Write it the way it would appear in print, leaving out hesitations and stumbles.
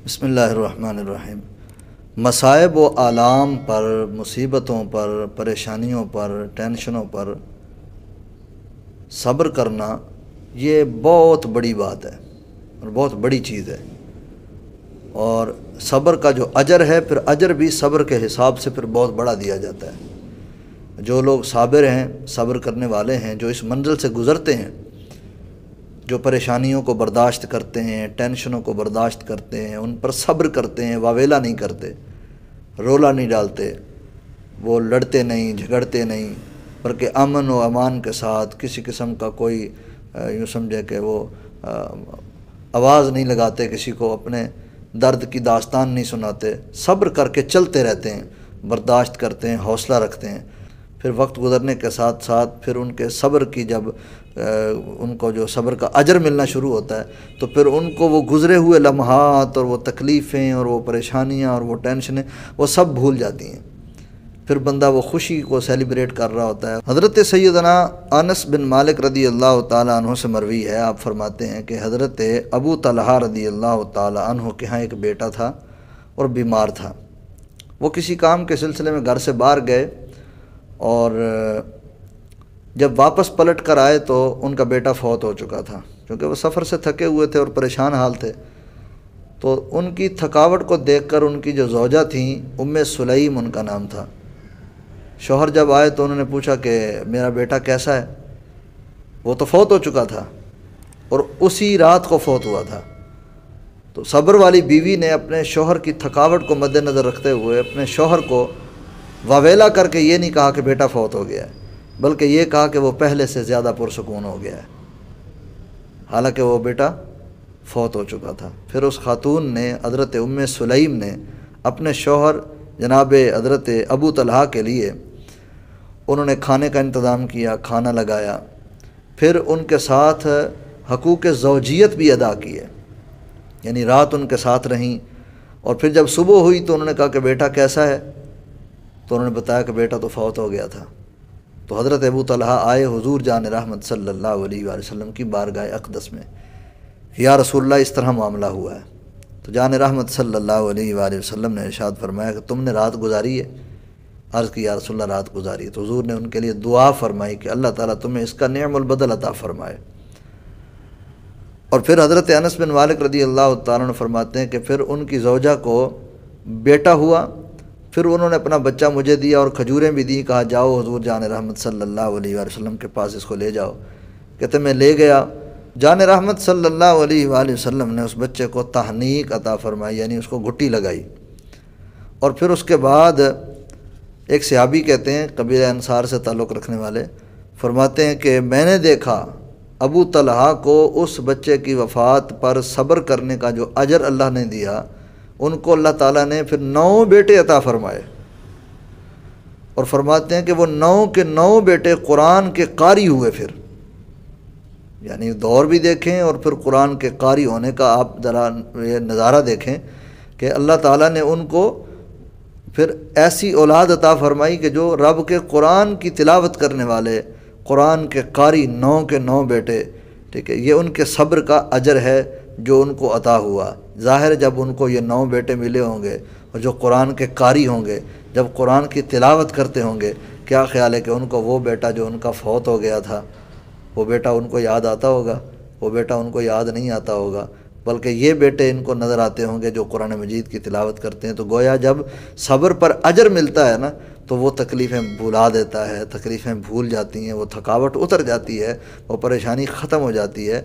بسم اللہ الرحمن الرحیم۔ مصائب و آلام پر، مصیبتوں پر، پریشانیوں پر، ٹینشنوں پر صبر کرنا یہ بہت بڑی بات ہے اور بہت بڑی چیز ہے، اور صبر کا جو اجر ہے پھر اجر بھی صبر کے حساب سے پھر بہت بڑا دیا جاتا ہے۔ جو لوگ صابر ہیں، صبر کرنے والے ہیں، جو اس منزل سے گزرتے ہیں، جو پریشانیوں کو برداشت کرتے ہیں، ٹینشنوں کو برداشت کرتے ہیں، ان پر صبر کرتے ہیں، واویلا نہیں کرتے، رولا نہیں ڈالتے، وہ لڑتے نہیں، جھگڑتے نہیں، بلکہ امن و امان کے ساتھ کسی قسم کا کوئی یوں سمجھے کہ وہ آواز نہیں لگاتے، کسی کو اپنے درد کی داستان نہیں سناتے، صبر کر کے چلتے رہتے ہیں، برداشت کرتے ہیں، حوصلہ رکھتے ہیں۔ پھر وقت گزرنے کے ساتھ ساتھ پھر ان کے صبر کی جب ان کو جو صبر کا اجر ملنا شروع ہوتا ہے تو پھر ان کو وہ گزرے ہوئے لمحات اور وہ تکلیفیں اور وہ پریشانیاں اور وہ ٹینشنیں وہ سب بھول جاتی ہیں، پھر بندہ وہ خوشی کو سیلیبریٹ کر رہا ہوتا ہے۔ حضرت سیدنا انس بن مالک رضی اللہ تعالیٰ عنہ سے مروی ہے، آپ فرماتے ہیں کہ حضرت ابو طلحہ رضی اللہ تعالیٰ عنہ کے ہاں ایک بیٹا تھا اور بیمار تھا۔ وہ کسی کام کے سلسلے میں گھر سے باہر گئے، اور جب واپس پلٹ کر آئے تو ان کا بیٹا فوت ہو چکا تھا، کیونکہ وہ سفر سے تھکے ہوئے تھے اور پریشان حال تھے۔ تو ان کی تھکاوٹ کو دیکھ کر ان کی جو زوجہ تھیں، ام سلیم ان کا نام تھا، شوہر جب آئے تو انہوں نے پوچھا کہ میرا بیٹا کیسا ہے؟ وہ تو فوت ہو چکا تھا اور اسی رات کو فوت ہوا تھا۔ تو صبر والی بیوی نے اپنے شوہر کی تھکاوٹ کو مد نظر رکھتے ہوئے اپنے شوہر کو واویلا کر کے یہ نہیں کہا کہ بیٹا فوت ہو گیا ہے، بلکہ یہ کہا کہ وہ پہلے سے زیادہ پرسکون ہو گیا ہے، حالانکہ وہ بیٹا فوت ہو چکا تھا۔ پھر اس خاتون نے، حضرت ام سلیم نے، اپنے شوہر جناب حضرت ابو طلحہ کے لیے انہوں نے کھانے کا انتظام کیا، کھانا لگایا، پھر ان کے ساتھ حقوق زوجیت بھی ادا کیے، یعنی رات ان کے ساتھ رہیں، اور پھر جب صبح ہوئی تو انہوں نے کہا کہ بیٹا کیسا ہے؟ تو انہوں نے بتایا کہ بیٹا تو فوت ہو گیا تھا۔ تو حضرت ابو طلحہ آئے حضور جان رحمت صلی اللہ علیہ وآلہ وسلم کی بارگاہ اقدس میں، یا رسول اللہ اس طرح معاملہ ہوا ہے۔ تو جان رحمت صلی اللہ علیہ وآلہ وسلم نے ارشاد فرمایا کہ تم نے رات گزاری ہے؟ عرض کی یا رسول اللہ رات گزاری ہے۔ تو حضور نے ان کے لیے دعا فرمائی کہ اللہ تعالیٰ تمہیں اس کا نعم البدل عطا فرمائے۔ اور پھر حضرت انس بن مالک رضی اللہ تعالیٰ عنہ فرماتے ہیں کہ پھر ان کی زوجہ کو بیٹا ہوا، پھر انہوں نے اپنا بچہ مجھے دیا اور کھجوریں بھی دی، کہا جاؤ حضور جان رحمت صلی اللہ علیہ وآلہ وسلم کے پاس اس کو لے جاؤ۔ کہتے میں لے گیا، جان رحمت صلی اللہ علیہ وآلہ وسلم نے اس بچے کو تحنیک عطا فرمائی، یعنی اس کو گھٹی لگائی۔ اور پھر اس کے بعد ایک صحابی کہتے ہیں قبیلہ انصار سے تعلق رکھنے والے، فرماتے ہیں کہ میں نے دیکھا ابو طلحہ کو اس بچے کی وفات پر صبر کرنے کا جو اجر اللہ نے دیا، ان کو اللہ تعالیٰ نے پھر 9 بیٹے عطا فرمائے، اور فرماتے ہیں کہ وہ 9 کے 9 بیٹے قرآن کے قاری ہوئے۔ پھر یعنی دور بھی دیکھیں اور پھر قرآن کے قاری ہونے کا آپ ذرا یہ نظارہ دیکھیں کہ اللہ تعالیٰ نے ان کو پھر ایسی اولاد عطا فرمائی کہ جو رب کے قرآن کی تلاوت کرنے والے، قرآن کے قاری 9 کے 9 بیٹے، ٹھیک ہے، یہ ان کے صبر کا اجر ہے جو ان کو عطا ہوا۔ ظاہر جب ان کو یہ 9 بیٹے ملے ہوں گے اور جو قرآن کے قاری ہوں گے، جب قرآن کی تلاوت کرتے ہوں گے، کیا خیال ہے کہ ان کو وہ بیٹا جو ان کا فوت ہو گیا تھا وہ بیٹا ان کو یاد آتا ہوگا؟ وہ بیٹا ان کو یاد نہیں آتا ہوگا، بلکہ یہ بیٹے ان کو نظر آتے ہوں گے جو قرآن مجید کی تلاوت کرتے ہیں۔ تو گویا جب صبر پر اجر ملتا ہے نا تو وہ تکلیفیں بھلا دیتا ہے، تکلیفیں بھول جاتی ہیں، وہ تھکاوٹ اتر جاتی ہے، وہ پریشانی ختم ہو جاتی ہے۔